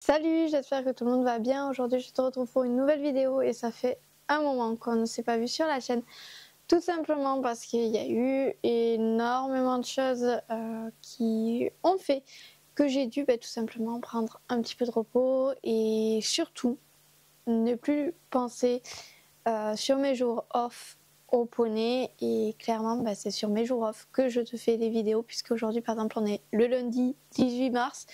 Salut, j'espère que tout le monde va bien. Aujourd'hui, je te retrouve pour une nouvelle vidéo et ça fait un moment qu'on ne s'est pas vu sur la chaîne. Tout simplement parce qu'il y a eu énormément de choses qui ont fait que j'ai dû tout simplement prendre un petit peu de repos et surtout ne plus penser sur mes jours off au poney. Et clairement, c'est sur mes jours off que je te fais des vidéos, puisque aujourd'hui, par exemple, on est le lundi 18 mars.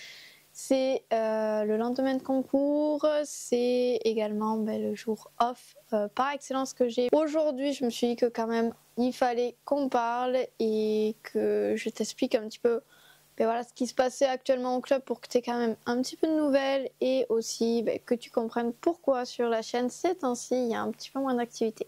C'est le lendemain de concours, c'est également le jour off par excellence que j'ai. Aujourd'hui, je me suis dit que quand même, il fallait qu'on parle et que je t'explique un petit peu voilà, ce qui se passait actuellement au club pour que tu aies quand même un petit peu de nouvelles et aussi que tu comprennes pourquoi sur la chaîne ces temps-ci, il y a un petit peu moins d'activité.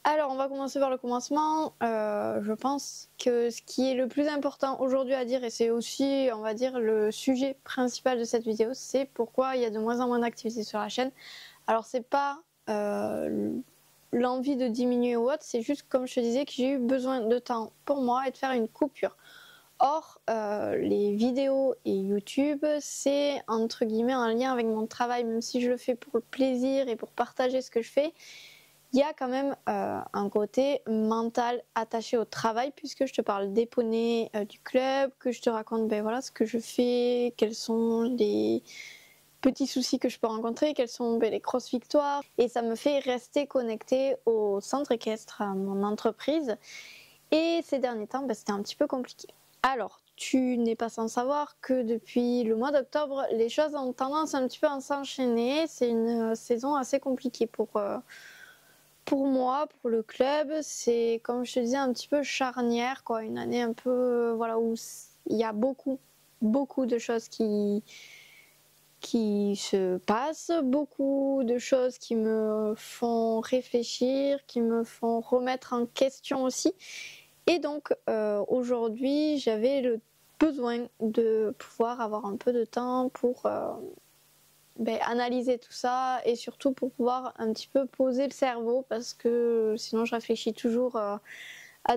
Alors on va commencer par le commencement. Je pense que ce qui est le plus important aujourd'hui à dire, et c'est aussi on va dire le sujet principal de cette vidéo, c'est pourquoi il y a de moins en moins d'activités sur la chaîne. Alors c'est pas l'envie de diminuer ou autre, c'est juste comme je te disais que j'ai eu besoin de temps pour moi et de faire une coupure. Or les vidéos et YouTube, c'est entre guillemets un lien avec mon travail, même si je le fais pour le plaisir et pour partager ce que je fais. Il y a quand même un côté mental attaché au travail, puisque je te parle des poneys du club, que je te raconte voilà, ce que je fais, quels sont les petits soucis que je peux rencontrer, quelles sont les grosses victoires. Et ça me fait rester connectée au centre équestre, à mon entreprise. Et ces derniers temps, c'était un petit peu compliqué. Alors, tu n'es pas sans savoir que depuis le mois d'octobre, les choses ont tendance un petit peu à s'enchaîner. C'est une saison assez compliquée pour moi, pour le club. C'est, comme je te disais, un petit peu charnière, quoi. Une année un peu, voilà, où il y a beaucoup de choses qui se passent, beaucoup de choses qui me font réfléchir, qui me font remettre en question aussi. Et donc, aujourd'hui, j'avais le besoin de pouvoir avoir un peu de temps pour analyser tout ça et surtout pour pouvoir un petit peu poser le cerveau, parce que sinon je réfléchis toujours à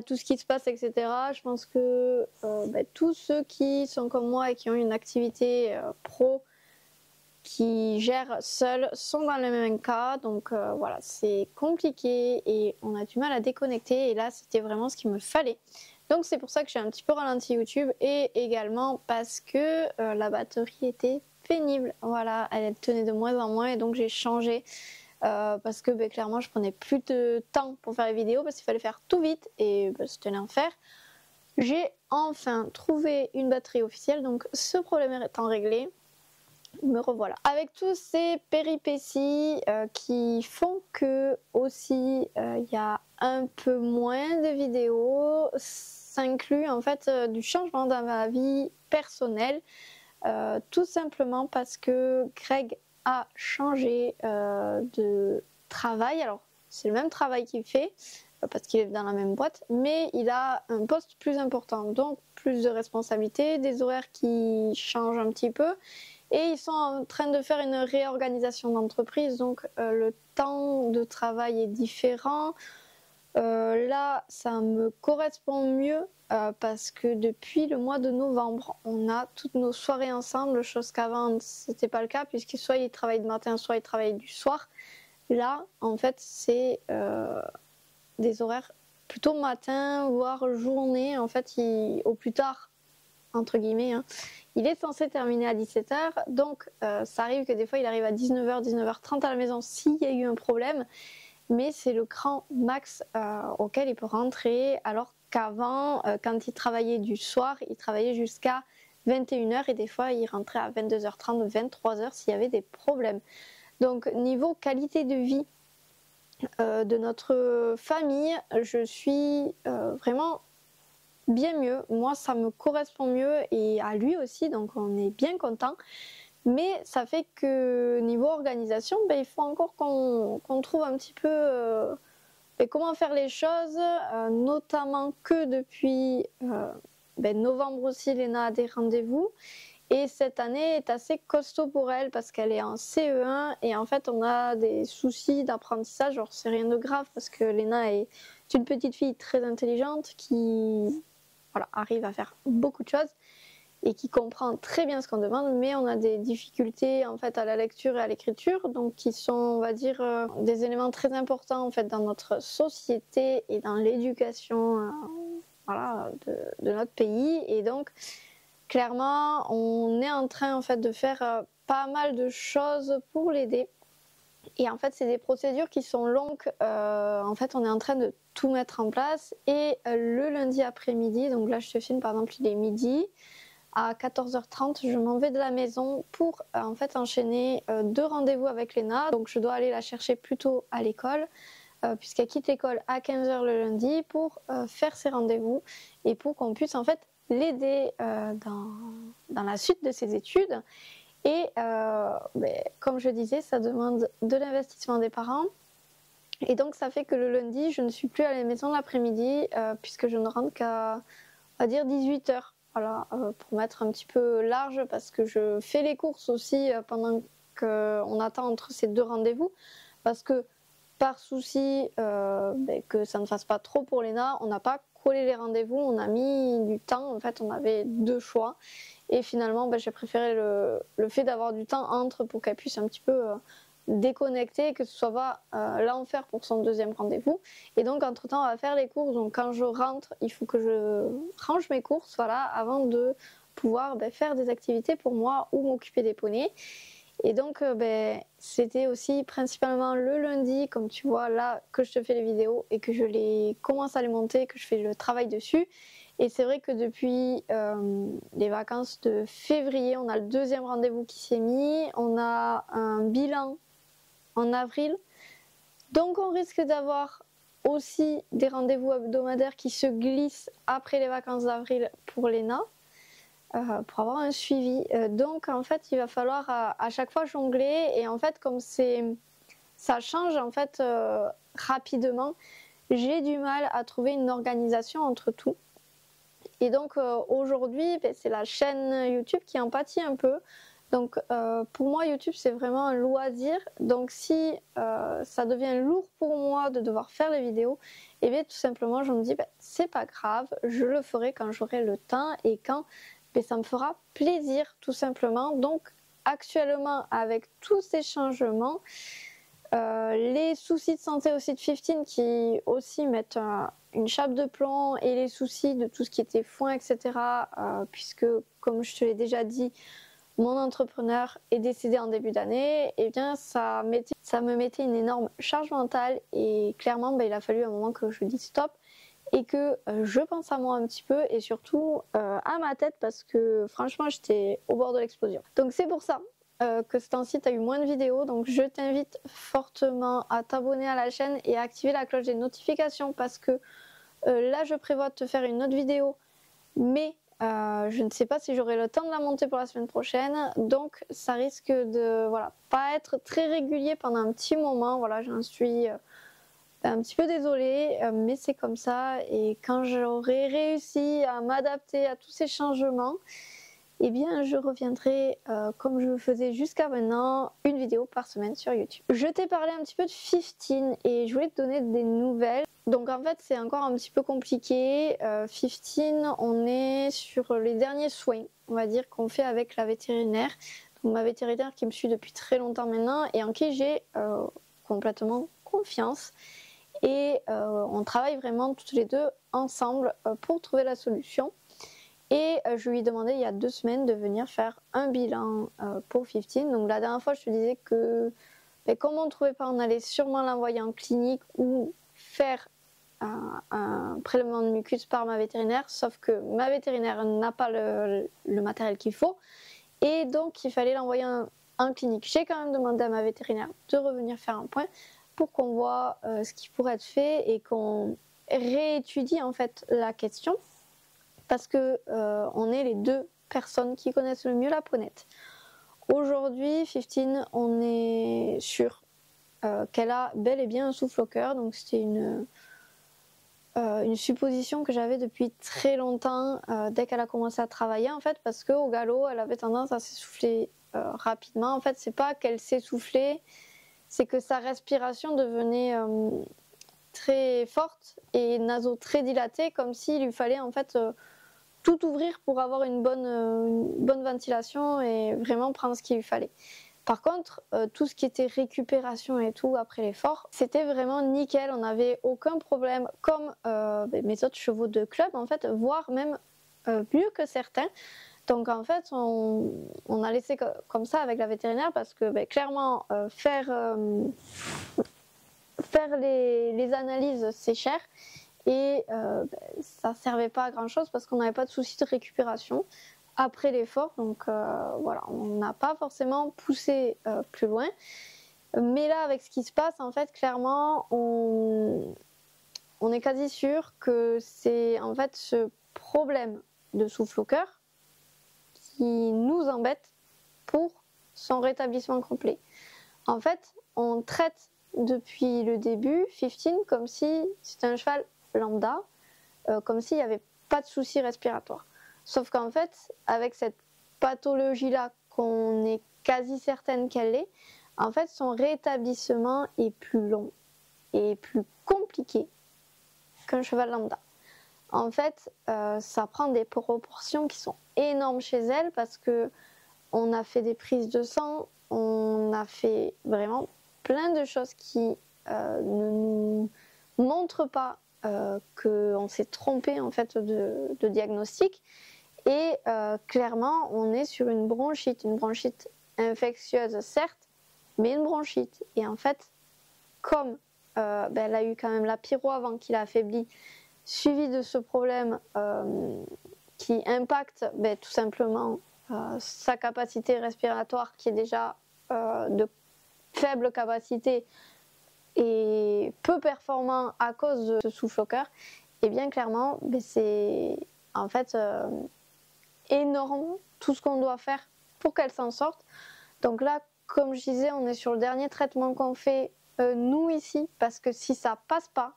tout ce qui se passe, etc. Je pense que tous ceux qui sont comme moi et qui ont une activité pro qui gèrent seuls sont dans le même cas. Donc voilà, c'est compliqué et on a du mal à déconnecter, et là c'était vraiment ce qu'il me fallait. Donc c'est pour ça que j'ai un petit peu ralenti YouTube, et également parce que la batterie était pénible. Voilà, elle tenait de moins en moins, et donc j'ai changé parce que clairement je prenais plus de temps pour faire les vidéos, parce qu'il fallait faire tout vite et c'était l'enfer. J'ai enfin trouvé une batterie officielle, donc ce problème étant réglé, me revoilà. Avec tous ces péripéties qui font que aussi il y a un peu moins de vidéos, s'inclut en fait du changement dans ma vie personnelle, tout simplement parce que Greg a changé de travail. Alors c'est le même travail qu'il fait parce qu'il est dans la même boîte, mais il a un poste plus important, donc plus de responsabilités, des horaires qui changent un petit peu. Et ils sont en train de faire une réorganisation d'entreprise, donc le temps de travail est différent. Là, ça me correspond mieux parce que depuis le mois de novembre, on a toutes nos soirées ensemble, chose qu'avant c'était pas le cas, puisque soit il travaille du matin, soit il travaille du soir. Là, en fait, c'est des horaires plutôt matin, voire journée. En fait, au plus tard, entre guillemets, hein. Il est censé terminer à 17 h, donc ça arrive que des fois il arrive à 19 h, 19 h 30 à la maison s'il y a eu un problème, mais c'est le grand max auquel il peut rentrer, alors qu'avant, quand il travaillait du soir, il travaillait jusqu'à 21 h, et des fois il rentrait à 22 h 30, 23 h s'il y avait des problèmes. Donc niveau qualité de vie de notre famille, je suis vraiment bien mieux. Moi, ça me correspond mieux, et à lui aussi, donc on est bien content. Mais ça fait que niveau organisation, il faut encore qu'on trouve un petit peu comment faire les choses, notamment que depuis novembre aussi, Léna a des rendez-vous. Et cette année est assez costaud pour elle parce qu'elle est en CE1 et en fait on a des soucis d'apprentissage. Alors c'est rien de grave parce que Léna est une petite fille très intelligente qui arrive à faire beaucoup de choses et qui comprend très bien ce qu'on demande, mais on a des difficultés en fait à la lecture et à l'écriture, donc qui sont, on va dire, des éléments très importants en fait dans notre société et dans l'éducation de notre pays. Et donc clairement, on est en train en fait de faire pas mal de choses pour l'aider. Et en fait, c'est des procédures qui sont longues. En fait, on est en train de tout mettre en place. Et le lundi après-midi, donc là, je te filme par exemple, il est midi. À 14h30, je m'en vais de la maison pour en fait enchaîner 2 rendez-vous avec Léna. Donc, je dois aller la chercher plus tôt à l'école. Puisqu'elle quitte l'école à 15h le lundi pour faire ses rendez-vous et pour qu'on puisse en fait l'aider dans la suite de ses études. Et comme je disais, ça demande de l'investissement des parents. Et donc ça fait que le lundi, je ne suis plus à la maison l'après-midi puisque je ne rentre qu'à, on va dire, 18h. Voilà, pour mettre un petit peu large parce que je fais les courses aussi pendant qu'on attend entre ces 2 rendez-vous. Parce que par souci que ça ne fasse pas trop pour Léna, on n'a pas collé les rendez-vous, on a mis du temps. En fait, on avait 2 choix. Et finalement, j'ai préféré le fait d'avoir du temps entre pour qu'elle puisse un petit peu déconnecter, que ce soit pas l'enfer pour son 2e rendez-vous. Et donc, entre-temps, on va faire les courses. Donc, quand je rentre, il faut que je range mes courses, voilà, avant de pouvoir faire des activités pour moi ou m'occuper des poneys. Et donc, c'était aussi principalement le lundi, comme tu vois là, que je te fais les vidéos et que je les commence à les monter, que je fais le travail dessus. Et c'est vrai que depuis les vacances de février, on a le 2e rendez-vous qui s'est mis. On a un bilan en avril. Donc, on risque d'avoir aussi des rendez-vous hebdomadaires qui se glissent après les vacances d'avril pour Léna. Pour avoir un suivi. Donc en fait il va falloir à chaque fois jongler et en fait comme ça change en fait rapidement, j'ai du mal à trouver une organisation entre tout. Et donc aujourd'hui c'est la chaîne YouTube qui en pâtit un peu. Donc pour moi YouTube c'est vraiment un loisir. Donc si ça devient lourd pour moi de devoir faire les vidéos, et bien tout simplement je me dis c'est pas grave, je le ferai quand j'aurai le temps et quand ça me fera plaisir tout simplement. Donc actuellement avec tous ces changements, les soucis de santé aussi de 15 qui aussi mettent une chape de plomb et les soucis de tout ce qui était foin etc. Puisque comme je te l'ai déjà dit, mon entrepreneur est décédé en début d'année, et bien ça me mettait une énorme charge mentale et clairement il a fallu un moment que je dise stop et que je pense à moi un petit peu et surtout à ma tête parce que franchement j'étais au bord de l'explosion. Donc c'est pour ça que ce temps-ci tu as eu moins de vidéos, donc je t'invite fortement à t'abonner à la chaîne et à activer la cloche des notifications parce que là je prévois de te faire une autre vidéo mais je ne sais pas si j'aurai le temps de la monter pour la semaine prochaine, donc ça risque de pas être très régulier pendant un petit moment. Voilà, j'en suis un petit peu désolée, mais c'est comme ça. Et quand j'aurai réussi à m'adapter à tous ces changements, eh bien je reviendrai comme je le faisais jusqu'à maintenant, une vidéo par semaine sur YouTube. Je t'ai parlé un petit peu de 15 et je voulais te donner des nouvelles. Donc en fait c'est encore un petit peu compliqué. 15, on est sur les derniers soins, on va dire, qu'on fait avec la vétérinaire. Donc ma vétérinaire qui me suit depuis très longtemps maintenant et en qui j'ai complètement confiance. Et on travaille vraiment toutes les deux ensemble pour trouver la solution. Et je lui ai demandé il y a 2 semaines de venir faire un bilan pour 15. Donc la dernière fois je te disais que comme on ne trouvait pas, on allait sûrement l'envoyer en clinique ou faire un prélèvement de mucus par ma vétérinaire, sauf que ma vétérinaire n'a pas le matériel qu'il faut et donc il fallait l'envoyer en clinique. J'ai quand même demandé à ma vétérinaire de revenir faire un point pour qu'on voit ce qui pourrait être fait et qu'on réétudie en fait la question parce que on est les 2 personnes qui connaissent le mieux la ponette. Aujourd'hui, 15, on est sûr qu'elle a bel et bien un souffle au cœur, donc c'était une supposition que j'avais depuis très longtemps dès qu'elle a commencé à travailler en fait, parce qu'au galop elle avait tendance à s'essouffler rapidement. En fait, c'est pas qu'elle s'essoufflait, c'est que sa respiration devenait très forte et naso très dilaté, comme s'il lui fallait en fait tout ouvrir pour avoir une bonne ventilation et vraiment prendre ce qu'il lui fallait. Par contre, tout ce qui était récupération et tout après l'effort, c'était vraiment nickel, on n'avait aucun problème, comme mes autres chevaux de club en fait, voire même mieux que certains. Donc en fait, on a laissé comme ça avec la vétérinaire parce que clairement, faire les analyses, c'est cher et ça servait pas à grand chose parce qu'on n'avait pas de souci de récupération après l'effort. Donc voilà, on n'a pas forcément poussé plus loin. Mais là, avec ce qui se passe, en fait, clairement, on est quasi sûr que c'est en fait ce problème de souffle au cœur qui nous embête pour son rétablissement complet. En fait, on traite depuis le début 15 comme si c'était un cheval lambda, comme s'il n'y avait pas de souci respiratoire. Sauf qu'en fait, avec cette pathologie-là qu'on est quasi certaine qu'elle est, en fait, son rétablissement est plus long et plus compliqué qu'un cheval lambda. En fait, ça prend des proportions qui sont énormes chez elle parce que on a fait des prises de sang, on a fait vraiment plein de choses qui ne nous montrent pas qu'on s'est trompé en fait de diagnostic. Et clairement, on est sur une bronchite infectieuse certes, mais une bronchite. Et en fait, comme elle a eu quand même la pyro avant qui l'a affaibli, suivi de ce problème qui impacte tout simplement sa capacité respiratoire qui est déjà de faible capacité et peu performant à cause de ce souffle au cœur, et bien clairement c'est en fait énorme tout ce qu'on doit faire pour qu'elle s'en sorte. Donc là, comme je disais, on est sur le dernier traitement qu'on fait nous ici, parce que si ça passe pas,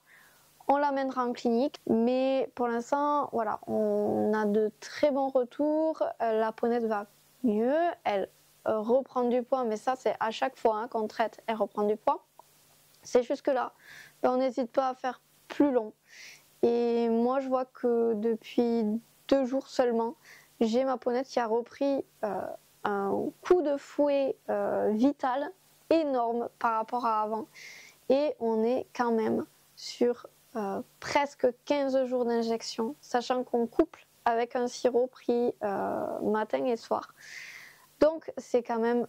on l'amènera en clinique. Mais pour l'instant, voilà, on a de très bons retours. La ponette va mieux, elle reprend du poids, mais ça c'est à chaque fois qu'on traite, elle reprend du poids. C'est jusque là, on n'hésite pas à faire plus long. Et moi je vois que depuis 2 jours seulement, j'ai ma ponette qui a repris un coup de fouet vital énorme par rapport à avant. Et on est quand même sur presque 15 jours d'injection, sachant qu'on couple avec un sirop pris matin et soir. Donc c'est quand même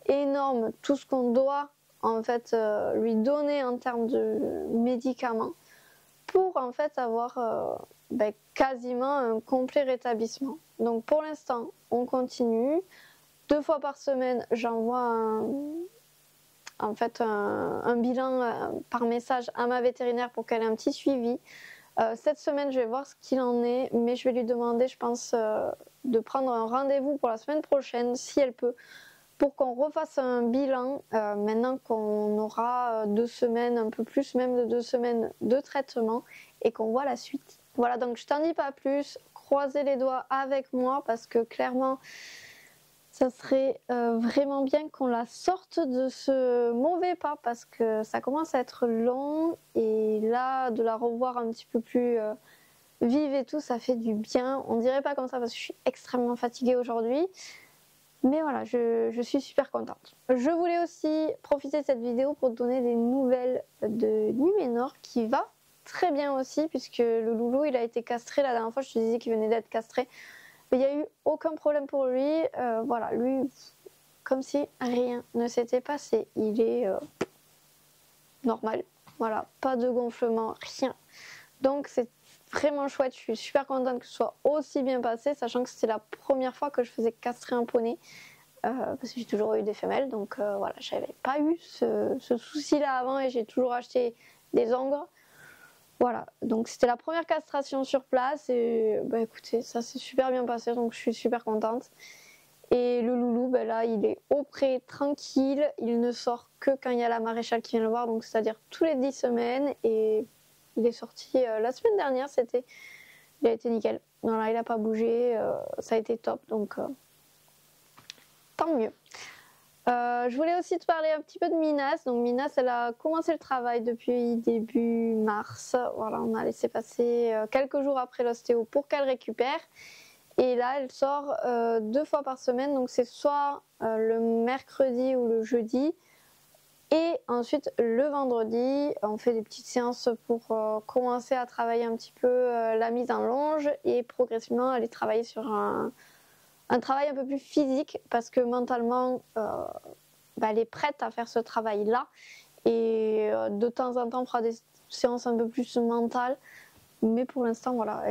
énorme tout ce qu'on doit en fait lui donner en termes de médicaments pour en fait avoir quasiment un complet rétablissement. Donc pour l'instant on continue, 2 fois par semaine j'envoie un bilan par message à ma vétérinaire pour qu'elle ait un petit suivi. Cette semaine je vais voir ce qu'il en est, mais je vais lui demander je pense de prendre un rendez-vous pour la semaine prochaine si elle peut, pour qu'on refasse un bilan maintenant qu'on aura 2 semaines, un peu plus même de 2 semaines de traitement et qu'on voit la suite. Voilà, donc je t'en dis pas plus, croisez les doigts avec moi parce que clairement ça serait vraiment bien qu'on la sorte de ce mauvais pas parce que ça commence à être long et là de la revoir un petit peu plus vive et tout, ça fait du bien. On dirait pas comme ça parce que je suis extrêmement fatiguée aujourd'hui. Mais voilà, je suis super contente. Je voulais aussi profiter de cette vidéo pour te donner des nouvelles de Numénor qui va très bien aussi puisque le loulou il a été castré la dernière fois, je te disais qu'il venait d'être castré. Mais il n'y a eu aucun problème pour lui. Voilà, lui, comme si rien ne s'était passé. Il est normal. Voilà, pas de gonflement, rien. Donc c'est vraiment chouette. Je suis super contente que ce soit aussi bien passé, sachant que c'était la première fois que je faisais castrer un poney. Parce que j'ai toujours eu des femelles. Donc voilà, j'avais pas eu ce souci-là avant et j'ai toujours acheté des ongles. Voilà, donc c'était la première castration sur place et écoutez, ça s'est super bien passé, donc je suis super contente. Et le loulou, là, il est au pré, tranquille, il ne sort que quand il y a la maréchale qui vient le voir, donc c'est-à-dire tous les 10 semaines. Et il est sorti la semaine dernière, il a été nickel. Voilà, il n'a pas bougé, ça a été top, donc tant mieux. Je voulais aussi te parler un petit peu de Minas. Donc Minas, elle a commencé le travail depuis début mars. Voilà, on a laissé passer quelques jours après l'ostéo pour qu'elle récupère. Et là, elle sort 2 fois par semaine. Donc c'est soit le mercredi ou le jeudi. Et ensuite, le vendredi, on fait des petites séances pour commencer à travailler un petit peu la mise en longe et progressivement aller travailler sur un travail un peu plus physique parce que mentalement, elle est prête à faire ce travail-là. Et de temps en temps, on fera des séances un peu plus mentales. Mais pour l'instant, voilà,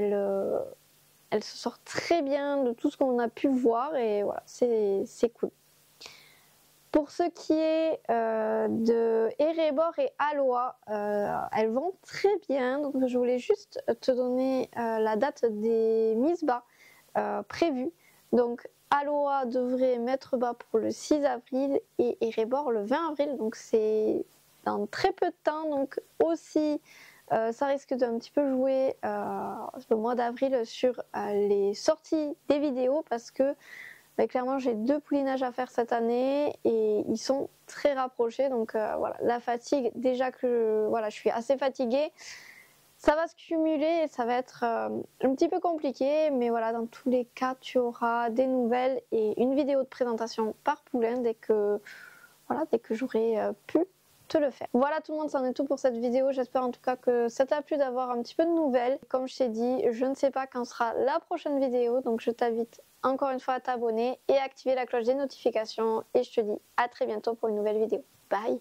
elle se sort très bien de tout ce qu'on a pu voir et voilà, c'est cool. Pour ce qui est de Erebor et Aloha, elles vont très bien. Donc je voulais juste te donner la date des mises bas prévues. Donc Aloha devrait mettre bas pour le 6 avril et Erebor le 20 avril. Donc c'est dans très peu de temps. Donc aussi ça risque d'un petit peu jouer le mois d'avril sur les sorties des vidéos parce que clairement, j'ai 2 poulinages à faire cette année et ils sont très rapprochés. Donc voilà, la fatigue, déjà que voilà, je suis assez fatiguée, ça va se cumuler et ça va être un petit peu compliqué. Mais voilà, dans tous les cas, tu auras des nouvelles et une vidéo de présentation par poulain dès que j'aurai pu te le faire. Voilà tout le monde, c'en est tout pour cette vidéo. J'espère en tout cas que ça t'a plu d'avoir un petit peu de nouvelles. Comme je t'ai dit, je ne sais pas quand sera la prochaine vidéo, donc je t'invite encore une fois à t'abonner et activer la cloche des notifications. Et je te dis à très bientôt pour une nouvelle vidéo. Bye!